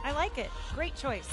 I like it. Great choice.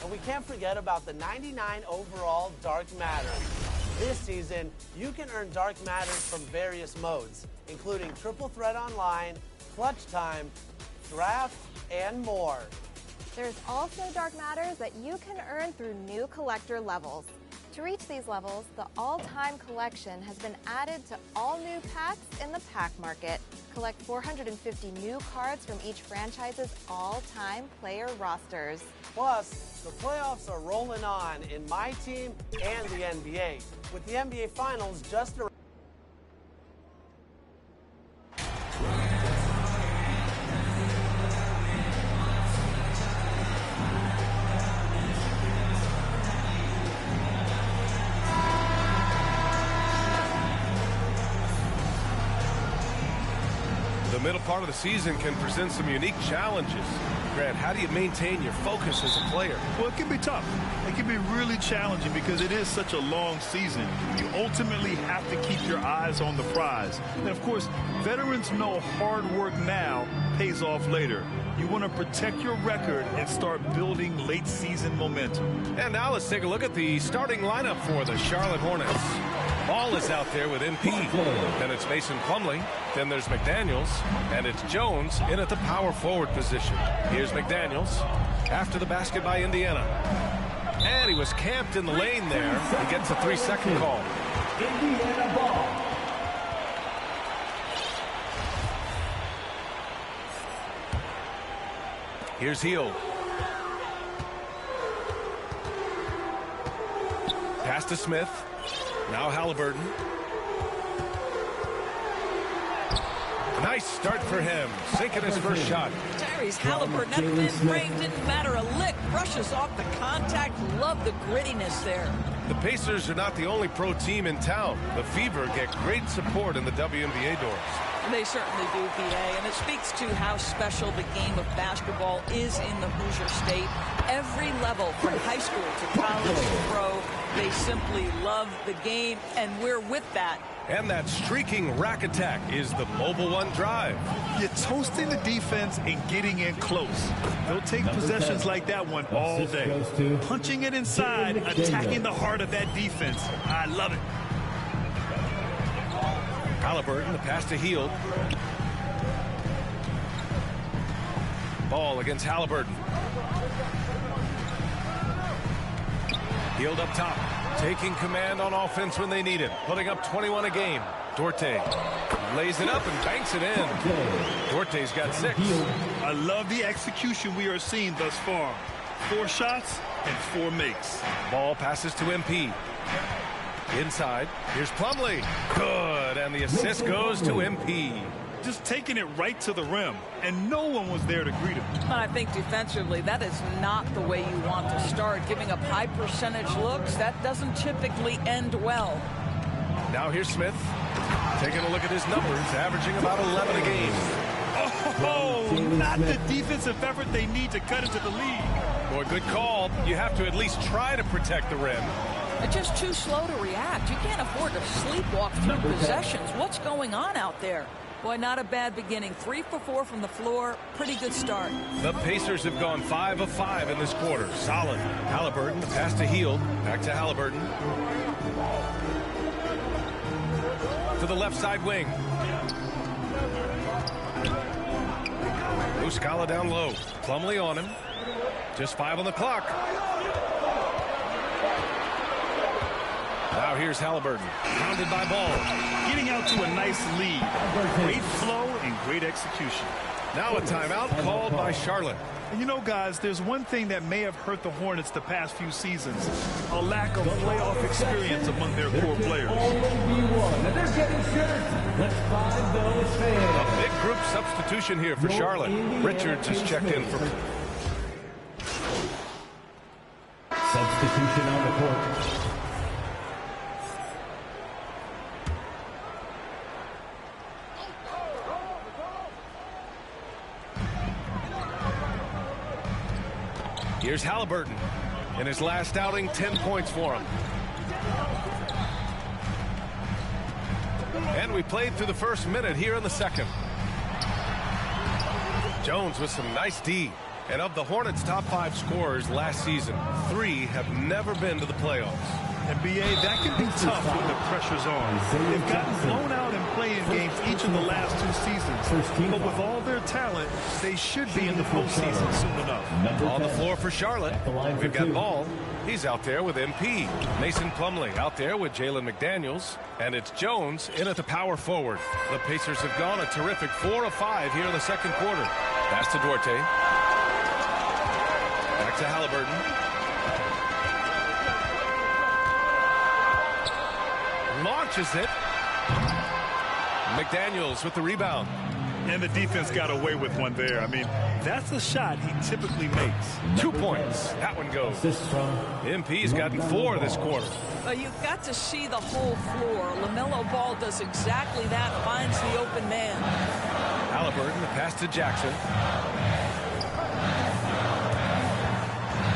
And we can't forget about the 99 overall Dark Matter. This season, you can earn Dark Matters from various modes, including Triple Threat Online, Clutch Time, Draft, and more. There's also Dark Matters that you can earn through new collector levels. To reach these levels, the all-time collection has been added to all new packs in the pack market. Collect 450 new cards from each franchise's all-time player rosters. Plus, the playoffs are rolling on in my team and the NBA, with the NBA Finals just around. The middle part of the season can present some unique challenges. Grant, how do you maintain your focus as a player? Well, it can be tough. It can be really challenging because it is such a long season. You ultimately have to keep your eyes on the prize. And, of course, veterans know hard work now pays off later. You want to protect your record and start building late-season momentum. And now let's take a look at the starting lineup for the Charlotte Hornets. Ball is out there with MP. Then it's Mason Plumlee. Then there's McDaniels. And it's Jones in at the power forward position. Here's McDaniels. After the basket by Indiana. And he was camped in the lane there. He gets a 3-second call. Indiana ball. Here's Hield. Pass to Smith. Now Halliburton. Nice start for him. Sinking his first shot. Tyrese Halliburton, that thin frame didn't matter a lick. Brushes off the contact. Love the grittiness there. The Pacers are not the only pro team in town. The Fever get great support in the WNBA doors. They certainly do, BA, and it speaks to how special the game of basketball is in the Hoosier State. Every level, from high school to college to pro, they simply love the game, and we're with that. And that streaking rack attack is the Mobile One drive. You're toasting the defense and getting in close. They'll take possessions like that one all day. Punching it inside, attacking the heart of that defense. I love it. Halliburton, the pass to Hield. Ball against Halliburton. Hield up top. Taking command on offense when they need it. Putting up 21 a game. Dorte lays it up and banks it in. Dorte's got 6. I love the execution we are seeing thus far. 4 shots and 4 makes. Ball passes to MP. Inside. Here's Plumlee. Good. And the assist goes to MP. Just taking it right to the rim, and no one was there to greet him. I think defensively, that is not the way you want to start. Giving up high percentage looks, that doesn't typically end well. Now here's Smith. Taking a look at his numbers, averaging about 11 a game. Oh, not the defensive effort they need to cut into the lead. Boy, good call. You have to at least try to protect the rim. They're just too slow to react. You can't afford to sleepwalk through possessions. What's going on out there? Boy, not a bad beginning. 3 for 4 from the floor. Pretty good start. The Pacers have gone 5 of 5 in this quarter. Solid. Halliburton, the pass to Hield. Back to Halliburton. To the left side wing. Muscala down low. Plumlee on him. Just 5 on the clock. Now here's Halliburton. Pounded by Ball. Getting out to a nice lead. Great flow and great execution. Now a timeout called by Charlotte. And you know, guys, there's one thing that may have hurt the Hornets the past few seasons. A lack of playoff experience among their core players. They're getting set. Let's find those fans. A big group substitution here for Charlotte. Richards is checked in for... Substitution on the court. Here's Halliburton. In his last outing, 10 points for him. And we played through the first minute here in the second. Jones with some nice D. And of the Hornets' top 5 scorers last season, 3 have never been to the playoffs. And BA, that can be tough when the pressure's on. They've gotten blown out in play-in games each of the last 2 seasons. But with all their talent, they should be in the postseason soon enough. On the floor for Charlotte, we've got Ball. He's out there with MP. Mason Plumlee out there with Jalen McDaniels. And it's Jones in at the power forward. The Pacers have gone a terrific 4 of 5 here in the second quarter. Pass to Duarte. Back to Halliburton. Launches it. McDaniels with the rebound. And the defense got away with one there. I mean, that's a shot he typically makes. 2 points. That one goes. MP's gotten 4 this quarter. You've got to see the whole floor. LaMelo Ball does exactly that, finds the open man. Halliburton, the pass to Jackson.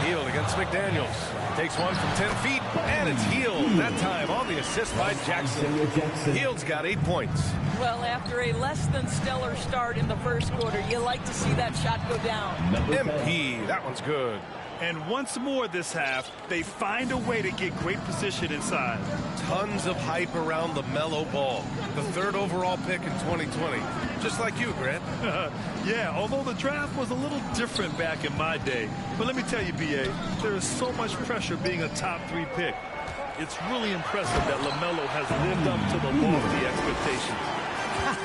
Hield against McDaniels. Takes one from 10 feet, and it's Hield that time on the assist by Jackson. Hield's got 8 points. Well, after a less than stellar start in the first quarter, you like to see that shot go down. MP, that one's good. And once more this half, they find a way to get great position inside. Tons of hype around LaMelo Ball, the 3rd overall pick in 2020. Just like you, Grant. Yeah, although the draft was a little different back in my day. But let me tell you, BA, there is so much pressure being a top 3 pick. It's really impressive that LaMelo has lived up to the lofty expectations.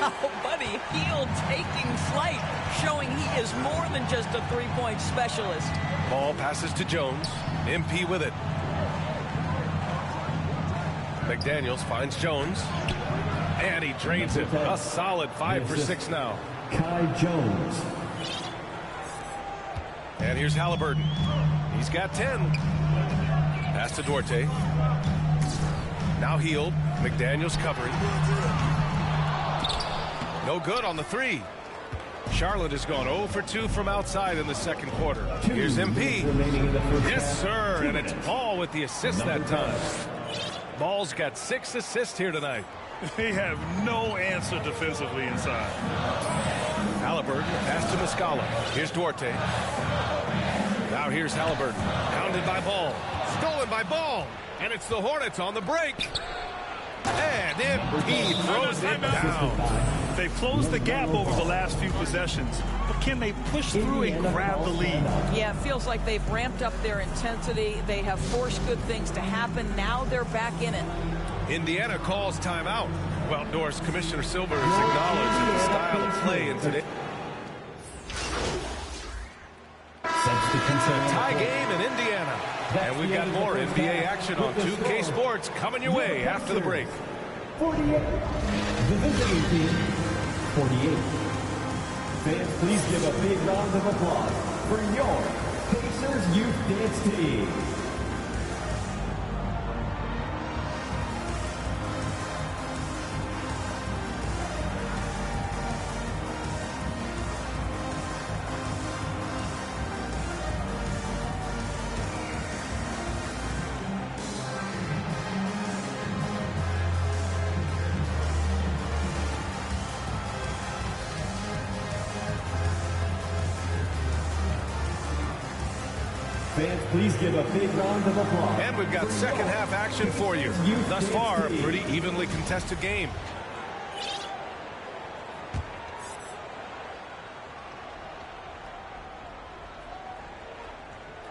Oh, buddy, Hield taking flight, showing he is more than just a three-point specialist. Ball passes to Jones. MP with it. McDaniels finds Jones. And he drains it. A solid 5 for 6 now. Kai Jones. And here's Halliburton. He's got 10. Pass to Duarte. Now Hield. McDaniels covering. No good on the 3. Charlotte has gone 0 for 2 from outside in the second quarter. Here's MP. Yes, sir. And it's Ball with the assist that time. Ball's got 6 assists here tonight. They have no answer defensively inside. Halliburton, pass to Muscala. Here's Duarte. Now here's Halliburton. Pounded by Ball. Stolen by Ball. And it's the Hornets on the break. And MP throws it down. They've closed the gap over the last few possessions, but can they push through and grab the lead? Yeah, it feels like they've ramped up their intensity. They have forced good things to happen. Now they're back in it. Indiana calls timeout. Well, Doris, Commissioner Silver is acknowledging the style of play in today. It's a tie game in Indiana. And we've got more NBA action on 2K Sports coming your way after the break. 48. The visiting team, 48. Fans, please give a big round of applause for your Pacers Youth Dance Team. Fans, please give a big round of applause. And we've got second half action for you. Thus far, a pretty evenly contested game.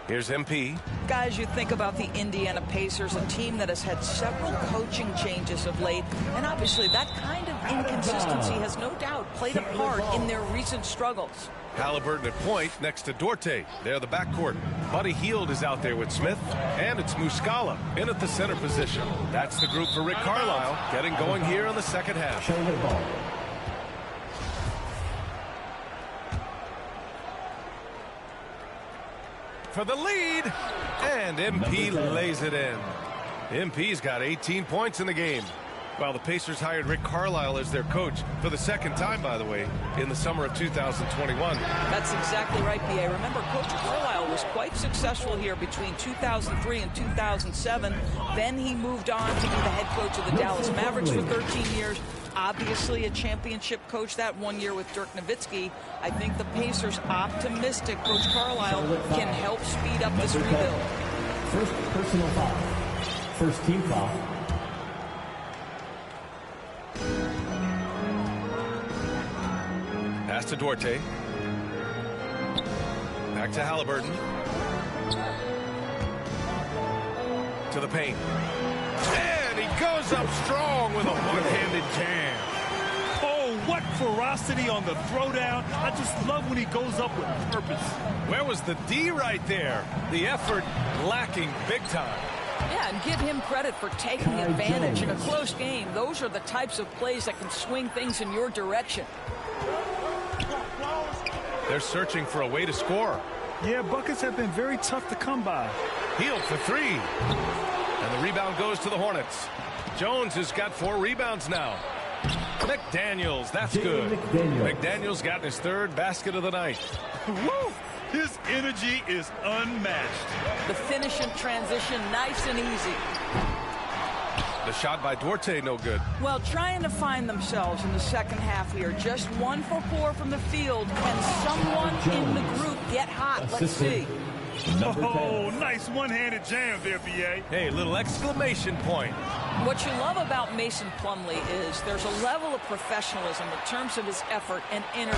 Here's MP. Guys, you think about the Indiana Pacers, a team that has had several coaching changes of late, and obviously that kind of inconsistency has no doubt played a part in their recent struggles. Halliburton at point next to Duarte. They're the backcourt. Buddy Hield is out there with Smith, and it's Muscala in at the center position. That's the group for Rick Carlisle, getting going here in the second half. For the lead, and MP lays it in. MP's got 18 points in the game. Well, the Pacers hired Rick Carlisle as their coach for the second time, by the way, in the summer of 2021. That's exactly right, B.A. Remember, Coach Carlisle was quite successful here between 2003 and 2007. Then he moved on to be the head coach of the Dallas Mavericks for 13 years. Obviously a championship coach that 1 year with Dirk Nowitzki. I think the Pacers optimistic Coach Carlisle can help speed up this rebuild. First personal foul. First team foul. Pass to Duarte. Back to Halliburton. To the paint. And he goes up strong with a one-handed jam. Oh, what ferocity on the throwdown. I just love when he goes up with purpose. Where was the D right there? The effort lacking big time. Yeah, and give him credit for taking advantage in a close game. Those are the types of plays that can swing things in your direction. They're searching for a way to score. Yeah, buckets have been very tough to come by. Hield for three. And the rebound goes to the Hornets. Jones has got 4 rebounds now. McDaniels, that's good. McDaniels got his 3rd basket of the night. Woo! His energy is unmatched. The finish in transition, nice and easy. The shot by Duarte, no good. Well, trying to find themselves in the second half here. Just 1 for 4 from the field. Can someone in the group get hot? Let's see. Oh, nice one-handed jam there, B.A. Hey, little exclamation point. What you love about Mason Plumlee is there's a level of professionalism in terms of his effort and energy.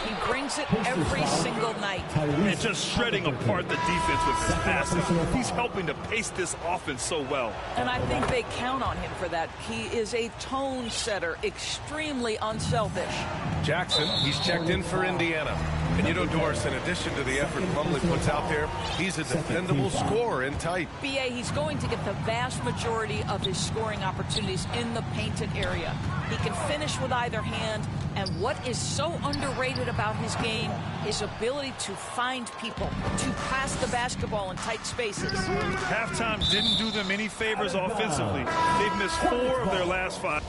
He brings it every single night. And just shredding apart the defense with his passing. He's helping to pace this offense so well. And I think they count on him for that. He is a tone setter, extremely unselfish. Jackson, he's checked in for Indiana. And you know, Doris, in addition to the effort Plumlee puts out there, he's a dependable scorer in tight. B.A., he's going to get the vast majority of his scoring opportunities in the painted area. He can finish with either hand, and what is so underrated about his game, his ability to find people, to pass the basketball in tight spaces. Halftime didn't do them any favors offensively. They've missed 4 of their last 5.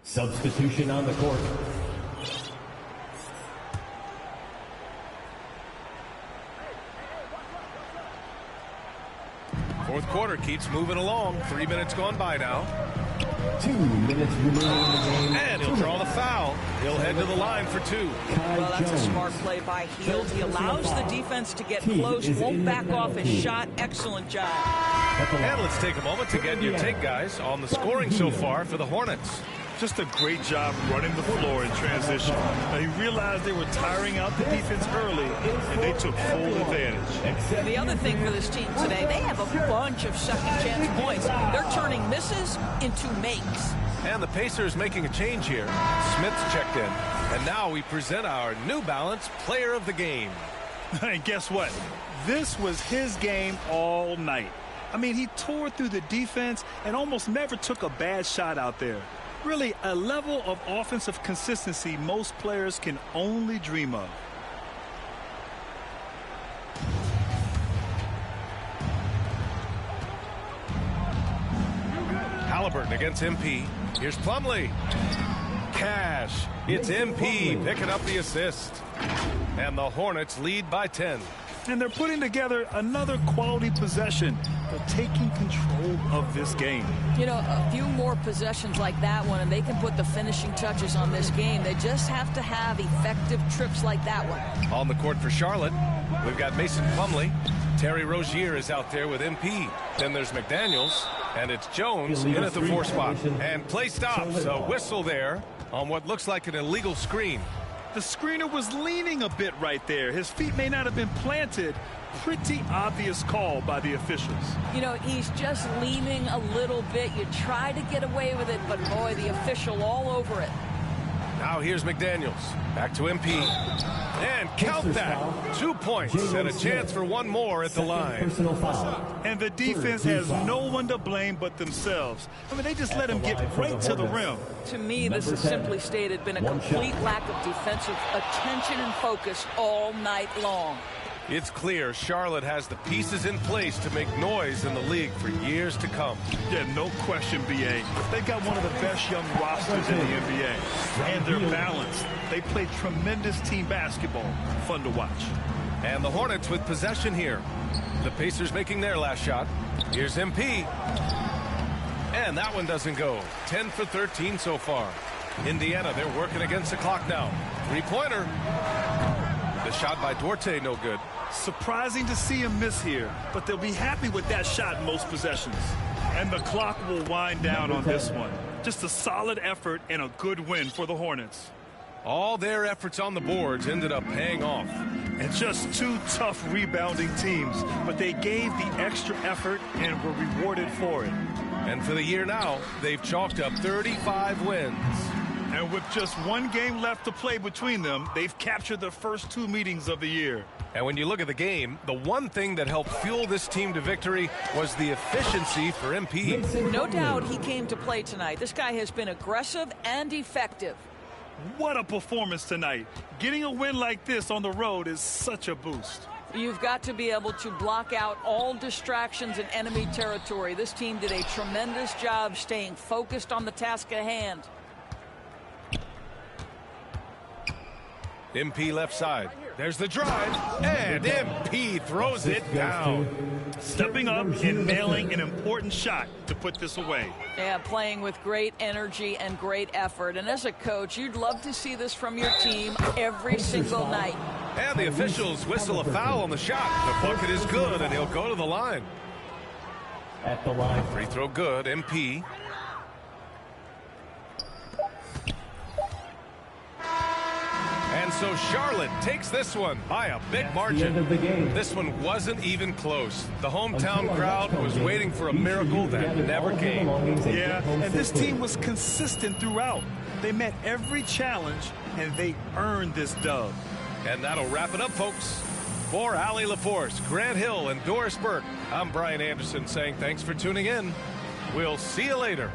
Substitution on the court. Fourth quarter keeps moving along. 3 minutes gone by now. 2 minutes remaining in the game. And he'll draw the foul. He'll head to the line for 2. Well, that's a smart play by Hield. He allows the defense to get close, won't back off his shot. Excellent job. And let's take a moment to get your take, guys, on the scoring so far for the Hornets. Just a great job running the floor in transition. Now, he realized they were tiring out the defense early, and they took full advantage. The other thing for this team today, they have a bunch of second-chance points. They're turning misses into makes. And the Pacers making a change here. Smith's checked in. And now we present our New Balance Player of the Game. And guess what? This was his game all night. I mean, he tore through the defense and almost never took a bad shot out there. Really, a level of offensive consistency most players can only dream of. Halliburton against MP. Here's Plumlee. Cash. It's MP picking up the assist. And the Hornets lead by 10. And they're putting together another quality possession. They're taking control of this game. You know, a few more possessions like that one, and they can put the finishing touches on this game. They just have to have effective trips like that one. On the court for Charlotte, we've got Mason Plumlee. Terry Rozier is out there with MP. Then there's McDaniels, and it's Jones in at the 4 spot. And play stops. A whistle there on what looks like an illegal screen. The screener was leaning a bit right there. His feet may not have been planted. Pretty obvious call by the officials. You know, he's just leaning a little bit. You try to get away with it, but boy, the official all over it. Now here's McDaniels. Back to MP. And count that. 2 points and a chance for one more at the line. And the defense has no one to blame but themselves. I mean, they just let him get right to the rim. To me, this is simply stated been a complete lack of defensive attention and focus all night long. It's clear Charlotte has the pieces in place to make noise in the league for years to come. Yeah, no question, B.A. They've got one of the best young rosters in the NBA. And they're balanced. They play tremendous team basketball. Fun to watch. And the Hornets with possession here. The Pacers making their last shot. Here's MP. And that one doesn't go. 10 for 13 so far. Indiana, they're working against the clock now. Three-pointer. The shot by Duarte, no good. Surprising to see him miss here, but they'll be happy with that shot in most possessions. And the clock will wind down on this one. Just a solid effort and a good win for the Hornets. All their efforts on the boards ended up paying off. And just 2 tough rebounding teams, but they gave the extra effort and were rewarded for it. And for the year now, they've chalked up 35 wins. And with just 1 game left to play between them, they've captured the first 2 meetings of the year. And when you look at the game, the one thing that helped fuel this team to victory was the efficiency for MP. No doubt he came to play tonight. This guy has been aggressive and effective. What a performance tonight. Getting a win like this on the road is such a boost. You've got to be able to block out all distractions in enemy territory. This team did a tremendous job staying focused on the task at hand. MP left side. There's the drive. And MP throws it down. Stepping up and nailing an important shot to put this away. Yeah, playing with great energy and great effort. And as a coach, you'd love to see this from your team every single night. And the officials whistle a foul on the shot. The bucket is good, and he'll go to the line. At the line. Free throw good, MP. And so Charlotte takes this one by a big margin. This one wasn't even close. The hometown crowd was waiting for a miracle that never came. Yeah, and this team was consistent throughout. They met every challenge, and they earned this dub. And that'll wrap it up, folks. For Allie LaForce, Grant Hill, and Doris Burke, I'm Brian Anderson saying thanks for tuning in. We'll see you later.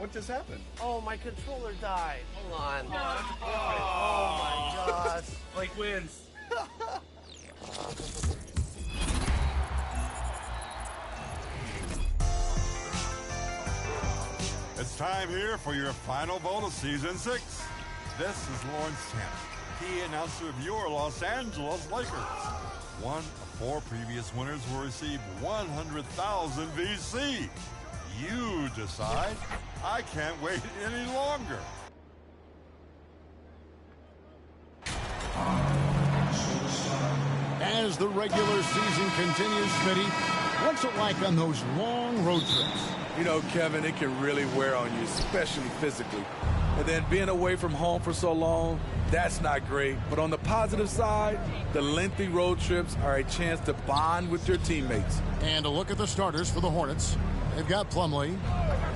What just happened? Oh, my controller died. Hold on. Oh, my gosh. Blake wins. It's time here for your final vote of Season 6. This is Lawrence Tanner, key announcer of your Los Angeles Lakers. One of 4 previous winners will receive 100,000 VC. You decide. I can't wait any longer. As the regular season continues, Smitty, what's it like on those long road trips? You know, Kevin, it can really wear on you, especially physically. And then being away from home for so long, that's not great. But on the positive side, the lengthy road trips are a chance to bond with your teammates. And a look at the starters for the Hornets. They've got Plumlee.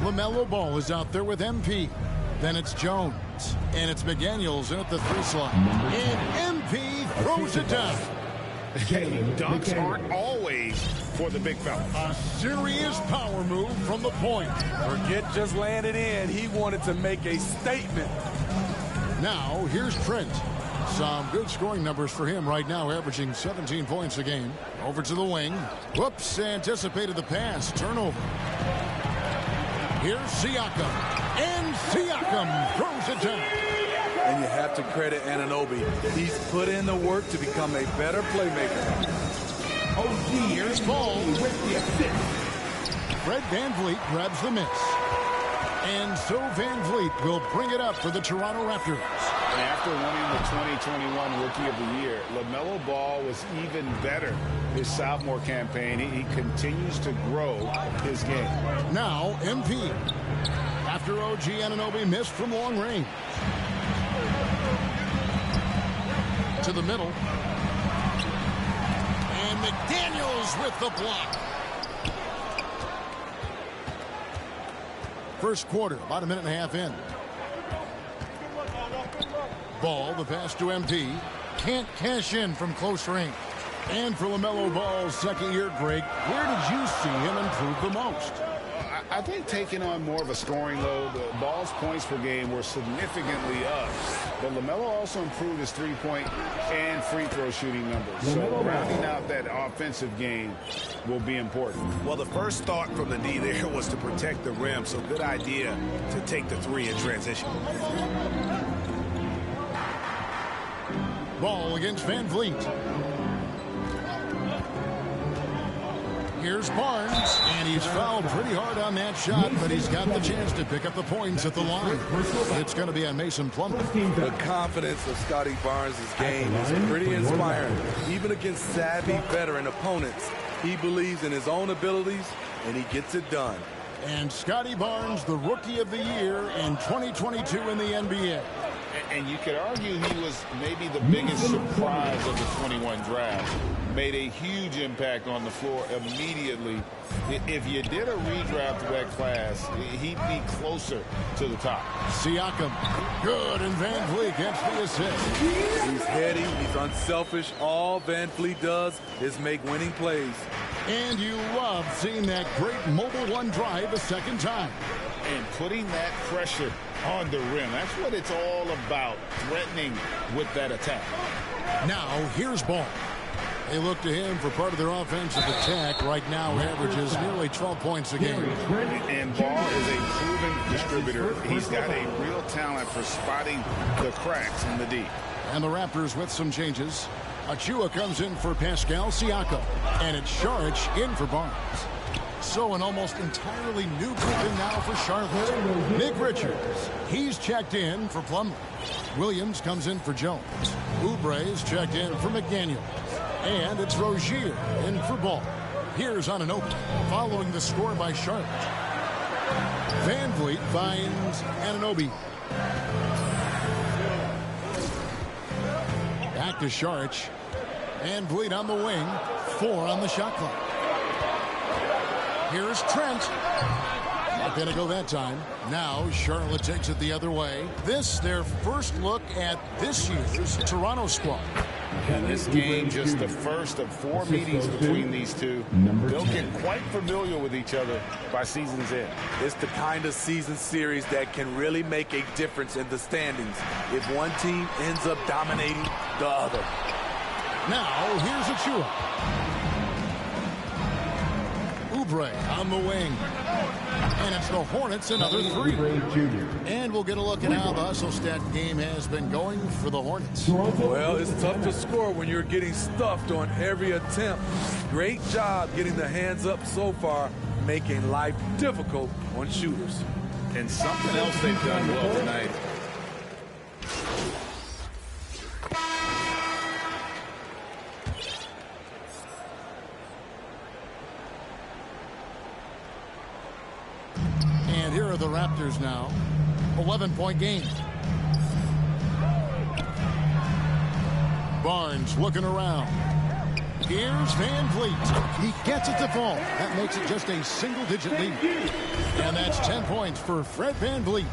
LaMelo Ball is out there with MP. Then it's Jones. And it's McDaniels in at the 3 slot. And MP throws it down. Dunks aren't always for the big fella. A serious power move from the point. Forget just laying it in. He wanted to make a statement. Now, here's Trent. Some good scoring numbers for him right now, averaging 17 points a game. Over to the wing. Whoops, anticipated the pass. Turnover. Here's Siakam. And Siakam throws it down. And you have to credit Anunoby. He's put in the work to become a better playmaker. Here's Ball with the assist. Fred VanVleet grabs the miss. And so VanVleet will bring it up for the Toronto Raptors. And after winning the 2021 Rookie of the Year, LaMelo Ball was even better his sophomore campaign. He continues to grow his game. Now, MP. After OG Anunoby missed from long range. To the middle. And McDaniels with the block. First quarter, about a minute and a half in. Ball, the pass to MP. Can't cash in from close range. And for LaMelo Ball's second year, Greg, where did you see him improve the most? I think taking on more of a scoring load, Ball's points per game were significantly up. But LaMelo also improved his three-point and free throw shooting numbers. So rounding out that offensive game will be important. Well, the first thought from the D there was to protect the rim, so good idea to take the 3 in transition. Ball against VanVleet. Here's Barnes, and he's fouled pretty hard on that shot, but he's got the chance to pick up the points at the line. It's going to be on Mason Plumlee. The confidence of Scotty Barnes' game is pretty inspiring. Even against savvy veteran opponents, he believes in his own abilities, and he gets it done. And Scotty Barnes, the Rookie of the Year in 2022 in the NBA. And you could argue he was maybe the biggest surprise of the 21 draft. Made a huge impact on the floor immediately. If you did a redraft of that class, he'd be closer to the top. Siakam, good, and VanVleet gets the assist. He's heady, he's unselfish. All VanVleet does is make winning plays. And you love seeing that great mobile one drive a second time. And putting that pressure on the rim. That's what it's all about, threatening with that attack. Now, here's Ball. They look to him for part of their offensive attack. Right now, averages nearly 12 points a game. And Ball is a proven distributor. He's got a real talent for spotting the cracks in the D. And the Raptors with some changes. Achua comes in for Pascal Siakam. And it's Saric in for Barnes. So an almost entirely new group in now for Charlotte. Nick Richards, he's checked in for Plumlee. Williams comes in for Jones. Oubre is checked in for McDaniels. And it's Rozier in for Ball. Here's Anunoby following the score by Charlotte. VanVleet finds Anunoby. Back to Saric. VanVleet on the wing. 4 on the shot clock. Here's Trent. Not going to go that time. Now Charlotte takes it the other way. This, their first look at this year's Toronto squad. And this game, just the first of 4 meetings between these two. They'll get quite familiar with each other by season's end. It's the kind of season series that can really make a difference in the standings if one team ends up dominating the other. Now, here's Achua. Oubre on the wing. And it's the Hornets, another 3. And we'll get a look at how the hustle stat game has been going for the Hornets. Well, it's tough to score when you're getting stuffed on every attempt. Great job getting the hands up so far, making life difficult on shooters. And something else they've done well tonight. And here are the Raptors now. 11-point game. Barnes looking around. Here's Van Vliet. He gets it to fall. That makes it just a single-digit lead. And that's 10 points for Fred Van Vliet.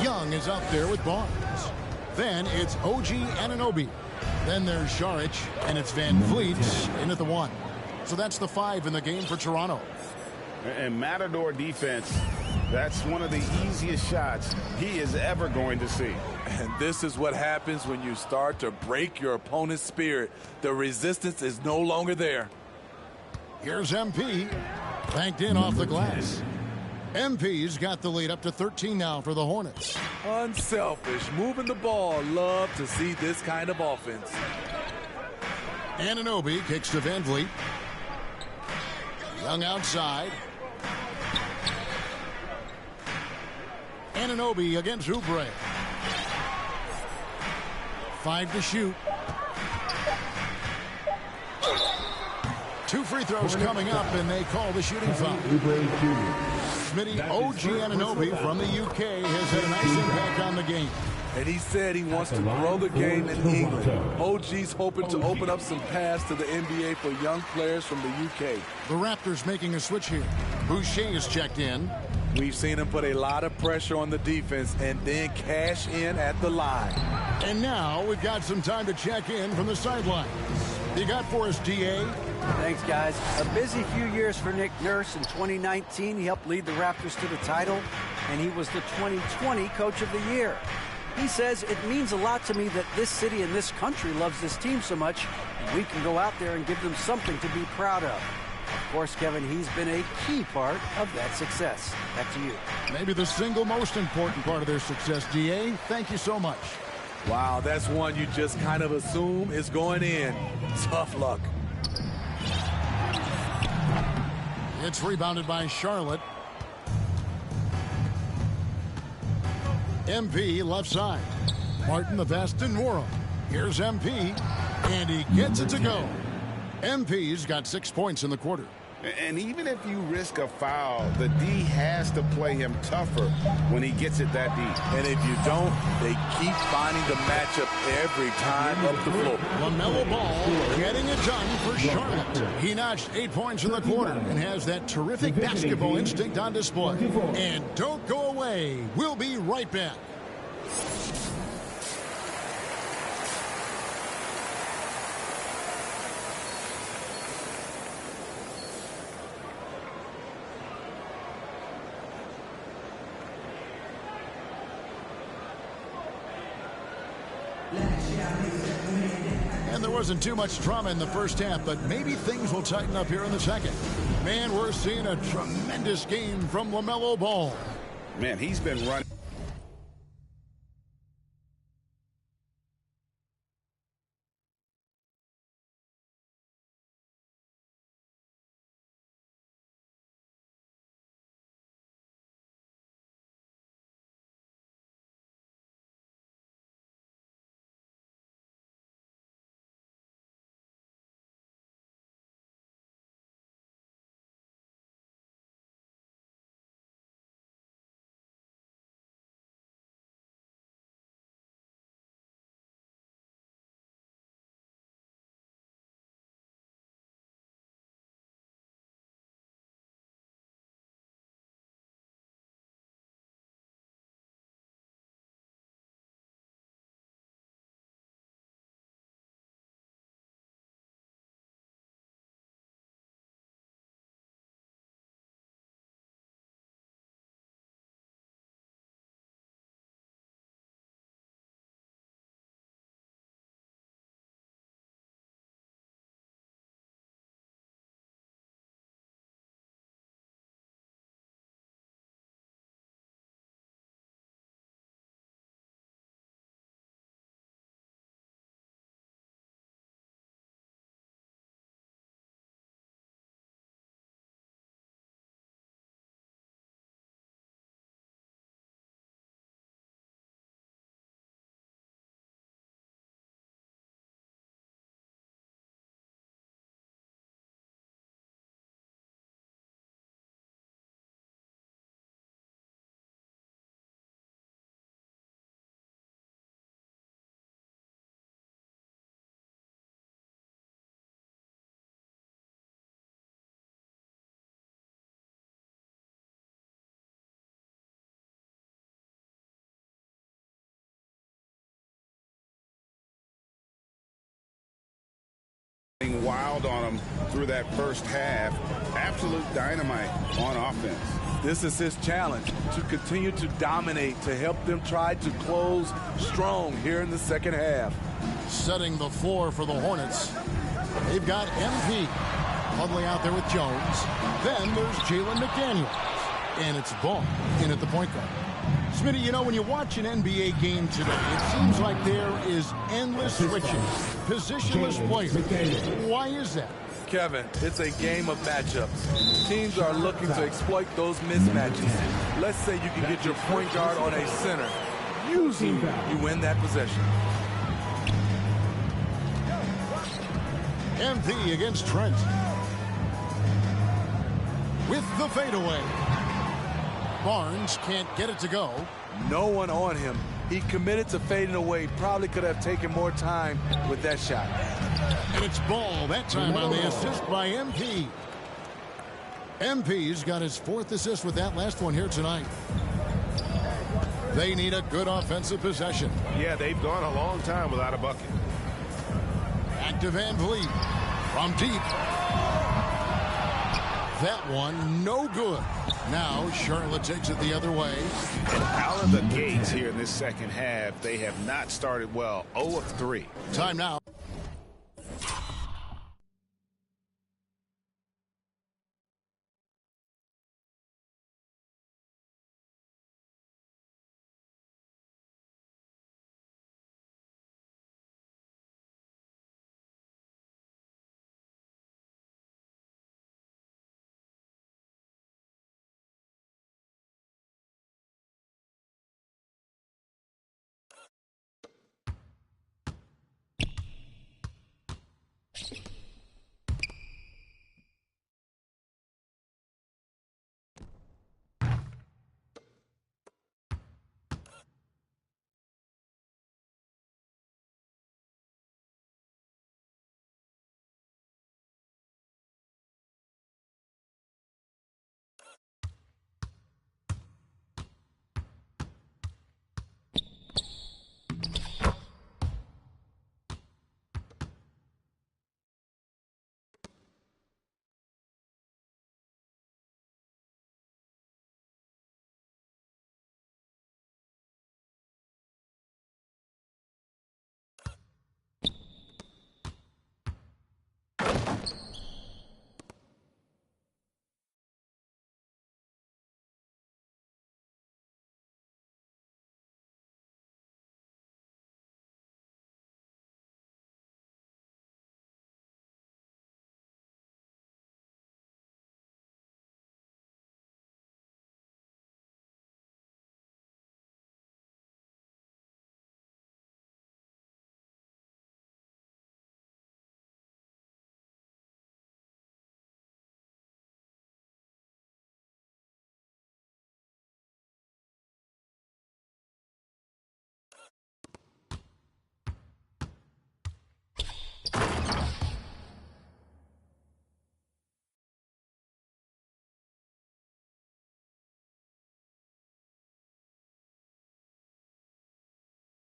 Young is up there with Barnes. Then it's OG Anunoby. Then there's Saric, and it's Van Vliet in at the 1. So that's the 5 in the game for Toronto. And Matador defense, that's one of the easiest shots he is ever going to see. And this is what happens when you start to break your opponent's spirit. The resistance is no longer there. Here's MP. Banked in off the glass. MP's got the lead up to 13 now for the Hornets. Unselfish, moving the ball. Love to see this kind of offense. Anunoby kicks to Van Vliet. Young outside. Anunoby against Oubre. 5 to shoot. 2 free throws coming up, and they call the shooting foul. Smitty, OG Anunoby from the UK has had a nice impact on the game. And he said he wants to grow the game in England. OG's hoping to open up some paths to the NBA for young players from the UK. The Raptors making a switch here. Boucher is checked in. We've seen him put a lot of pressure on the defense and then cash in at the line. And now we've got some time to check in from the sidelines. You got for us, DA? Thanks, guys. A busy few years for Nick Nurse. In 2019, he helped lead the Raptors to the title, and he was the 2020 Coach of the Year. He says, it means a lot to me that this city and this country loves this team so much, and we can go out there and give them something to be proud of. Of course, Kevin, he's been a key part of that success. Back to you. Maybe the single most important part of their success, DA. Thank you so much. Wow, that's one you just kind of assume is going in. Tough luck. It's rebounded by Charlotte. MP left side. Martin the best to Nora. Here's MP, and he gets it to go. MP's got 6 points in the quarter. And even if you risk a foul, the D has to play him tougher when he gets it that deep. And if you don't, they keep finding the matchup every time up the floor. LaMelo Ball getting it done for Charlotte. He notched 8 points in the quarter and has that terrific basketball instinct on display. And don't go away. We'll be right back. And there wasn't too much drama in the first half, but maybe things will tighten up here in the second. Man, we're seeing a tremendous game from LaMelo Ball. Man, he's been running. Wild on them through that first half. Absolute dynamite on offense. This is his challenge, to continue to dominate, to help them try to close strong here in the second half. Setting the floor for the Hornets. They've got MP Huntley out there with Jones. Then there's Jalen McDaniels. And it's Ball in at the point guard. Smitty, you know, when you watch an NBA game today, it seems like there is endless switching, positionless players. Why is that? Kevin, it's a game of matchups. Teams are looking to exploit those mismatches. Let's say you can get your point guard on a center. Usually, you win that possession. MP against Trent. With the fadeaway. Barnes can't get it to go. No one on him. He committed to fading away. Probably could have taken more time with that shot. And it's Ball that time on the assist by MP. MP's got his 4th assist with that last one here tonight. They need a good offensive possession. Yeah, they've gone a long time without a bucket. Back to Van Vliet from deep. That one no good. Now Charlotte takes it the other way. And out of the gates here in this second half, they have not started well. 0 of 3. Time now.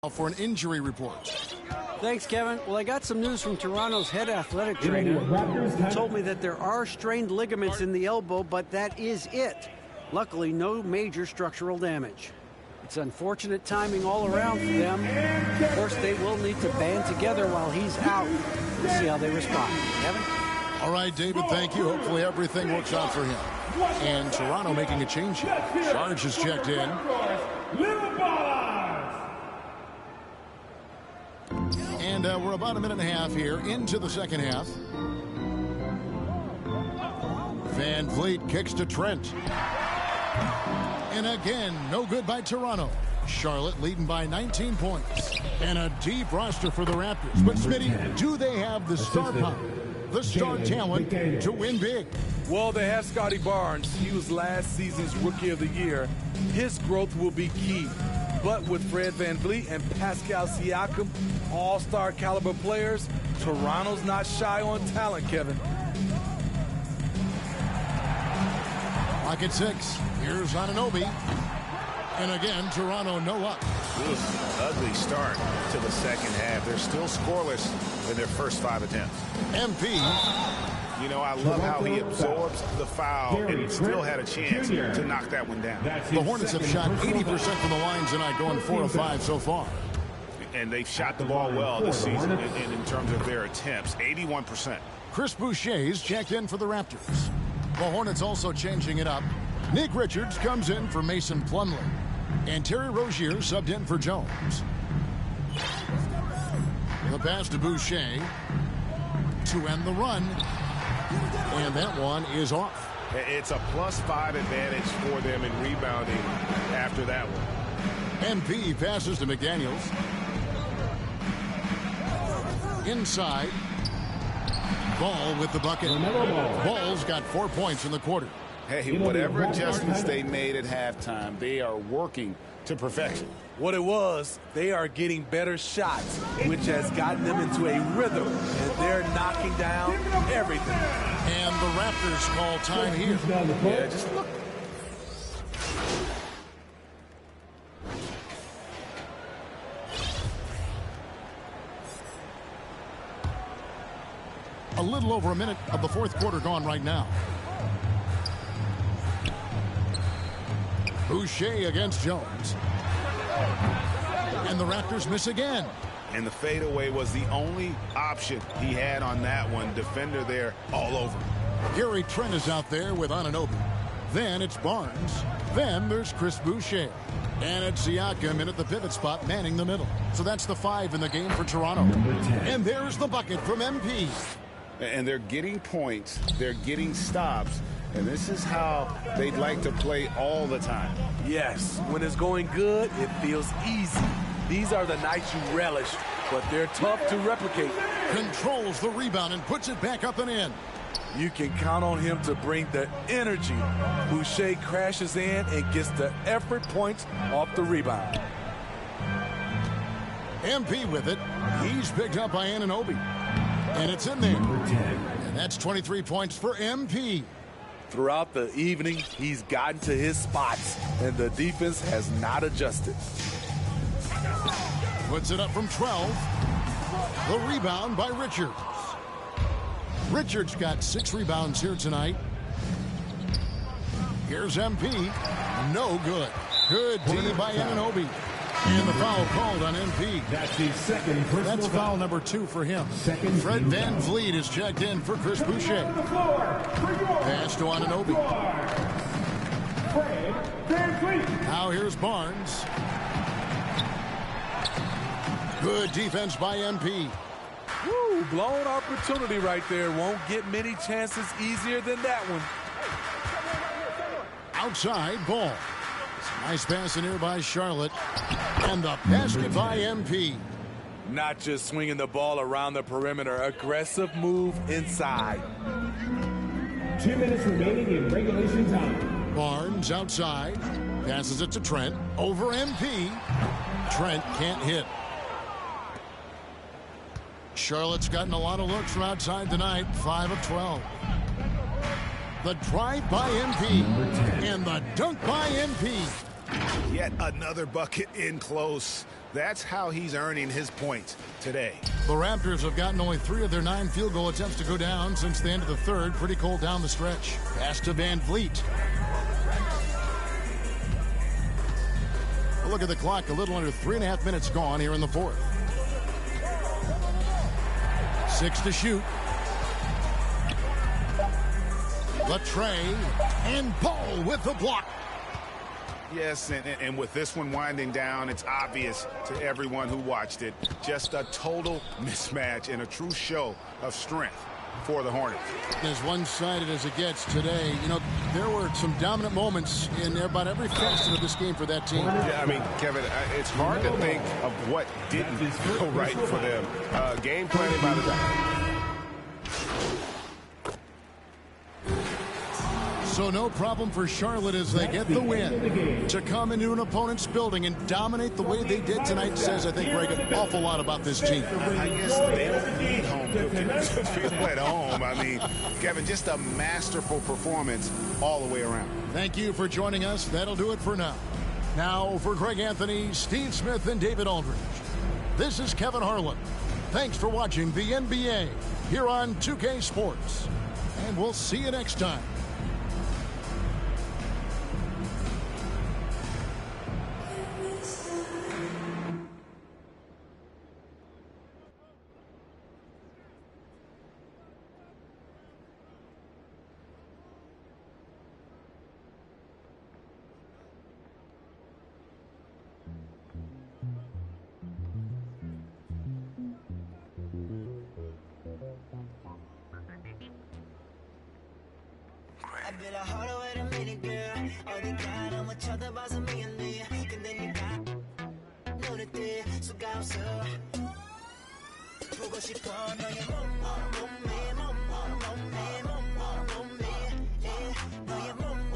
For an injury report. Thanks, Kevin. Well, I got some news from Toronto's head athletic trainer. He told me that there are strained ligaments in the elbow, but that is it. Luckily, no major structural damage. It's unfortunate timing all around for them. Of course, they will need to band together while he's out. We'll see how they respond. Kevin? All right, David, thank you. Hopefully everything works out for him. And Toronto making a change here. Charge is checked in. And we're about a minute and a half here into the second half. Van Vliet kicks to Trent. And again, no good by Toronto. Charlotte leading by 19 points. And a deep roster for the Raptors. But, Smitty, do they have the star power, the star talent to win big? Well, they have Scotty Barnes. He was last season's Rookie of the Year. His growth will be key. But with Fred VanVleet and Pascal Siakam, all-star caliber players, Toronto's not shy on talent, Kevin. Lock at 6. Here's Anunoby. And again, Toronto no up. It was an ugly start to the second half. They're still scoreless in their first 5 attempts. MP. You know, I love how he absorbs the foul and he still had a chance to knock that one down. The Hornets have shot 80% from the line tonight, going 4 of 5 so far. And they've shot the ball well this season in terms of their attempts, 81%. Chris Boucher's checked in for the Raptors. The Hornets also changing it up. Nick Richards comes in for Mason Plumlee. And Terry Rozier subbed in for Jones. The pass to Boucher to end the run. And that one is off. It's a +5 advantage for them in rebounding after that one. MP passes to McDaniels. Inside. Ball with the bucket. Ball's got 4 points in the quarter. Hey, whatever adjustments they made at halftime, they are working to perfection. What it was, they are getting better shots, which has gotten them into a rhythm, and they're knocking down everything. And the Raptors call time here. Yeah, just look. A little over a minute of the fourth quarter gone right now. Boucher against Jones. And the Raptors miss again. And the fadeaway was the only option he had on that one. Defender there all over. Gary Trent is out there with Anunoby. Then it's Barnes. Then there's Chris Boucher. And it's Siakam in at the pivot spot, manning the middle. So that's the 5 in the game for Toronto. And there's the bucket from MP. And they're getting points. They're getting stops. And this is how they'd like to play all the time. Yes, when it's going good, it feels easy. These are the nights you relish, but they're tough to replicate. Controls the rebound and puts it back up and in. You can count on him to bring the energy. Boucher crashes in and gets the effort points off the rebound. MP with it. He's picked up by Anunoby. And it's in there. And that's 23 points for MP. Throughout the evening, he's gotten to his spots, and the defense has not adjusted. Puts it up from 12. The rebound by Richards. Richards got 6 rebounds here tonight. Here's MP. No good. Good D by Anunoby. And the foul called on MP. That's his second personal That's foul number 2 for him. Fred Van Vliet is checked in for Chris Boucher. Pass to Anunoby. Now here's Barnes. Good defense by MP. Woo, blown opportunity right there. Won't get many chances easier than that one. Outside ball. Nice pass in here by Charlotte. And the basket by MP. Not just swinging the ball around the perimeter. Aggressive move inside. 2 minutes remaining in regulation time. Barnes outside. Passes it to Trent. Over MP. Trent can't hit. Charlotte's gotten a lot of looks from outside tonight. 5 of 12. The drive by MP. And the dunk by MP. Yet another bucket in close. That's how he's earning his points today. The Raptors have gotten only 3 of their 9 field goal attempts to go down since the end of the third. Pretty cold down the stretch. Pass to Van Vliet. Look at the clock. A little under 3.5 minutes gone here in the fourth. 6 to shoot. Latrey and Paul with the block. Yes, and with this one winding down, it's obvious to everyone who watched it. Just a total mismatch and a true show of strength for the Hornets. As one-sided as it gets today, you know, there were some dominant moments in about every facet of this game for that team. Yeah, I mean, Kevin, it's hard to think of what didn't go right for them. Game planning by the So no problem for Charlotte as they get the win. To come into an opponent's building and dominate the way they did tonight says, I think, Greg, an awful lot about this team. I guess they don't need home cooking to feel at home. I mean, Kevin, just a masterful performance all the way around. Thank you for joining us. That'll do it for now. Now for Greg Anthony, Steve Smith, and David Aldridge, this is Kevin Harlan. Thanks for watching the NBA here on 2K Sports. And we'll see you next time. I've been a harder way to meet it, girl. 어디 가나 못 쳐다봐서 미안해. 근데 네가 눈에 띄 수가 없어. 보고 싶어 너의 몸매 너의 몸매.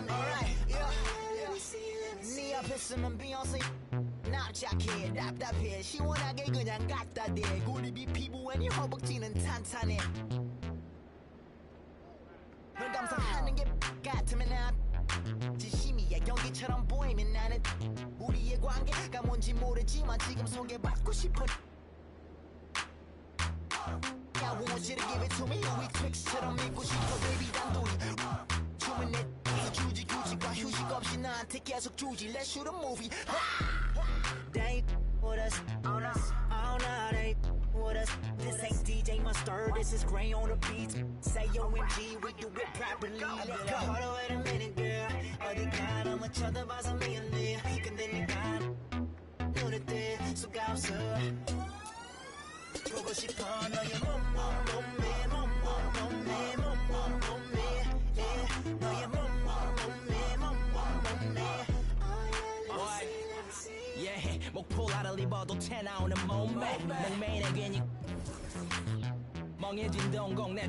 Alright, yeah. 네 앞에 쓰면 Beyonce. 납작해 답답해 시원하게 그냥 갖다 대. 구립이 피부에 네 허벅지는 탄탄해. 널 감상하는 게 같으면 난 진심이야. 연기처럼 보이면 나는 우리의 관계가 뭔지 모르지만 지금 소개받고 싶어. I want you to give it to me. Louis Twix처럼 믿고 싶어 baby 단둘이. 춤은 내 주지 규칙과 휴식 없이 나한테 계속 주지. Let's shoot a movie. They with us on us all night. With us. This ain't DJ Mustard, this is Gray on the beat. Say OMG, we do it properly. Let's go. harder way to meet it, girl. 어디 가나 못 쳐다봐서 미안해. 근데 네가 눈에 띄 수가 없어. 보고 싶어 너의 몸매 너의 몸매. 목폴라를 입어도 태 나오는 몸매. 맹매에 괜히 멍해진 동공 내